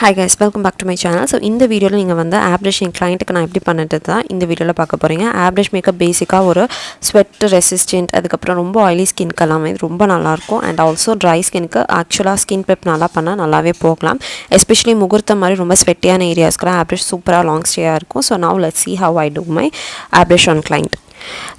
Hi guys, welcome back to my channel. So in the video நீங்க வந்து airbrush என் clientக்கு நான் எப்படி பண்ணிட்டது தான் இந்த வீடியோல பார்க்க போறீங்க. airbrush makeup பேசிக்கா ஒரு sweat resistant அதுக்கப்புறம் ரொம்ப oily skinக்கெல்லாம் இது ரொம்ப நல்லா இருக்கும் and also dry skinக்கு actually skin prep நல்லா பண்ணா நல்லாவே போகலாம். Especially முகூர்த்தம் மாதிரி ரொம்ப sweatyயான ஏரியாஸ்க்குலாம் airbrush சூப்பரா long stay இருக்கும். So now let's see how I do my airbrush on client.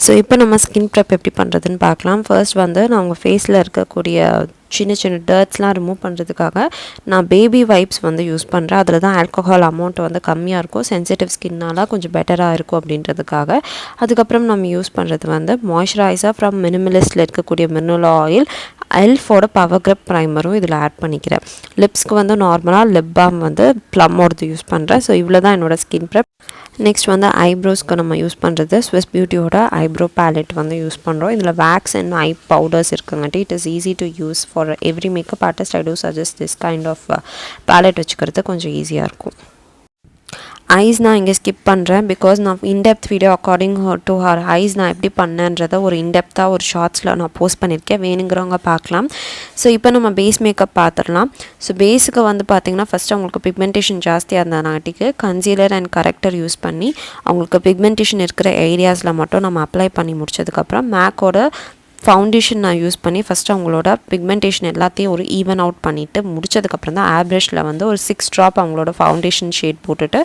So இப்போ நம்ம ஸ்கின் ப்ரெப் எப்படி பண்ணுறதுன்னு பார்க்கலாம். ஃபர்ஸ்ட் வந்து நான் உங்கள் ஃபேஸில் இருக்கக்கூடிய சின்ன சின்ன டர்ட்ஸ்லாம் ரிமூவ் பண்ணுறதுக்காக நான் பேபி வைப்ஸ் வந்து யூஸ் பண்ணுறேன். அதில் தான் ஆல்கஹால் அமௌண்ட் வந்து கம்மியாக இருக்கும், சென்சிட்டிவ் ஸ்கின்னால் கொஞ்சம் பெட்டராக இருக்கும் அப்படின்றதுக்காக. அதுக்கப்புறம் நம்ம யூஸ் பண்ணுறது வந்து மாய்ஸ்சரைசர் ஃப்ரம் மினிமலிஸ்ட்டில் இருக்கக்கூடிய மினரல் ஆயில் எல்ஃபோட பவர் கிரப் ப்ரைமரும் இதில் ஆட் பண்ணிக்கிறேன். லிப்ஸ்க்கு வந்து நார்மலாக லிப் பாம் வந்து ப்ளம்மோடது யூஸ் பண்ணுறேன். ஸோ இவ்வளோ தான் என்னோடய ஸ்கின் ப்ரெப். நெக்ஸ்ட் வந்து ஐப்ரோஸ்க்கு நம்ம யூஸ் பண்ணுறது ஸ்விஸ் பியூட்டியோட ஐப்ரோ பேலட் வந்து யூஸ் பண்ணுறோம். இதில் வேக்ஸ் அண்ட் ஐ பவுடர்ஸ் இருக்குங்காட்டி it is easy to use for every makeup artist. I do suggest this kind of palette வச்சுக்கிறது கொஞ்சம் ஈஸியாக இருக்கும். ஐஸ் நான் இங்கே ஸ்கிப் பண்ணுறேன் பிகாஸ் நான் in-depth video according to her ice நான் எப்படி பண்ணேன்றதை ஒரு இன்டெப்த்தாக ஒரு ஷார்ட்ஸில் நான் போஸ்ட் பண்ணியிருக்கேன், வேணுங்கிறவங்க பார்க்கலாம். ஸோ இப்போ நம்ம பேஸ் மேக்கப் பார்த்துடலாம். ஸோ பேஸுக்கு வந்து பார்த்திங்கன்னா ஃபஸ்ட்டு அவங்களுக்கு பிக்மெண்டேஷன் ஜாஸ்தியாக இருந்தனாட்டிக்கு கன்சீலர் அண்ட் கரெக்டர் யூஸ் பண்ணி அவங்களுக்கு பிக்மெண்டேஷன் இருக்கிற ஏரியாஸில் மட்டும் நம்ம அப்ளை பண்ணி முடிச்சதுக்கப்புறம் மேக்கோட ஃபவுண்டேஷன் நான் யூஸ் பண்ணி ஃபஸ்ட்டு அவங்களோட பிக்மெண்டேஷன் எல்லாத்தையும் ஒரு ஈவன் அவுட் பண்ணிவிட்டு முடிச்சதுக்கப்புறம் தான் ஏர்ப்ரஷில் வந்து ஒரு 6 ட்ராப் அவங்களோட ஃபவுண்டேஷன் ஷேட் போட்டுட்டு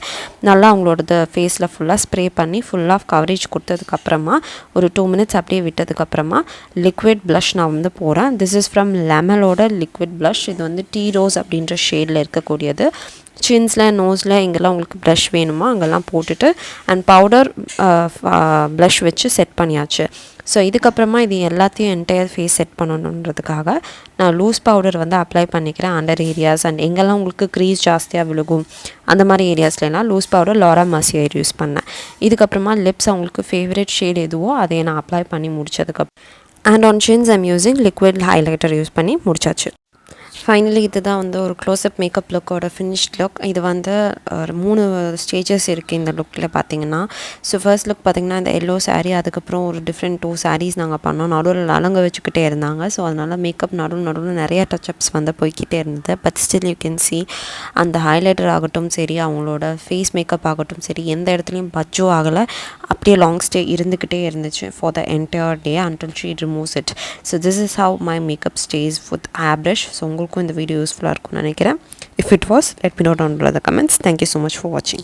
நல்லா அவங்களோட ஃபேஸில் ஃபுல்லாக ஸ்ப்ரே பண்ணி ஃபுல்லாக கவரேஜ் கொடுத்ததுக்கப்புறமா ஒரு 2 மினிட்ஸ் அப்படியே விட்டதுக்கப்புறமா லிக்விட் ப்ளஷ் நான் வந்து போகிறேன். திஸ் இஸ் ஃப்ரம் லெமலோட லிக்விட் ப்ளஷ். இது வந்து டீ ரோஸ் அப்படின்ற ஷேடில் இருக்கக்கூடியது. சின்ஸில் நோஸில் எங்கெல்லாம் உங்களுக்கு ப்ளஷ் வேணுமோ அங்கெல்லாம் போட்டுட்டு அண்ட் பவுடர் ப்ளஷ் வச்சு செட் பண்ணியாச்சு. ஸோ இதுக்கப்புறமா இது எல்லாத்தையும் என்டையர் ஃபேஸ் செட் பண்ணணுன்றதுக்காக நான் லூஸ் பவுடர் வந்து அப்ளை பண்ணிக்கிறேன் அண்டர் ஏரியாஸ் அண்ட் எங்கெல்லாம் உங்களுக்கு க்ரீஸ் ஜாஸ்தியாக விழுகும் அந்த மாதிரி ஏரியாஸ்லாம் லூஸ் பவுடர் லாரா மர்சியர் யூஸ் பண்ணேன். இதுக்கப்புறமா லிப்ஸ் அவங்களுக்கு ஃபேவரட் ஷேட் எதுவோ அதை நான் அப்ளை பண்ணி முடிச்சதுக்கப்புறம் and on since I'm using liquid highlighter use பண்ணி முடிச்சாச்சு. ஃபைனலி இது தான் வந்து ஒரு க்ளோஸ்அப் மேக்கப் லுக்கோட ஃபினிஷ்ட் லுக். இது வந்து 3 ஸ்டேஜஸ் இருக்குது இந்த லுக்கில் பார்த்தீங்கன்னா. ஸோ ஃபர்ஸ்ட் லுக் பார்த்திங்கன்னா இந்த எல்லோ சாரீ, அதுக்கப்புறம் ஒரு டிஃப்ரெண்ட் 2 சாரீஸ் நாங்கள் பண்ணோம். நடுவில் அலங்க வச்சுக்கிட்டே இருந்தாங்க. ஸோ அதனால் மேக்கப் நடுவில் நிறைய டச்சப்ஸ் வந்து போய்கிட்டே இருந்தது. But still you can see அந்த ஹைலைட்டர் ஆகட்டும் சரி, அவங்களோட ஃபேஸ் மேக்கப் ஆகட்டும் சரி, எந்த இடத்துலையும் பஜ்ஜோ ஆகலை, அப்படியே லாங் ஸ்டே இருந்துக்கிட்டே இருந்துச்சு for the entire day until she removes it. So this is how my makeup stays with airbrush. So உங்களுக்கு இந்த வீடியோ யூஸ்ஃபுல்லாக இருக்கும்னு நினைக்கிறேன். If it was, let me know down below the comments. Thank you so much for watching.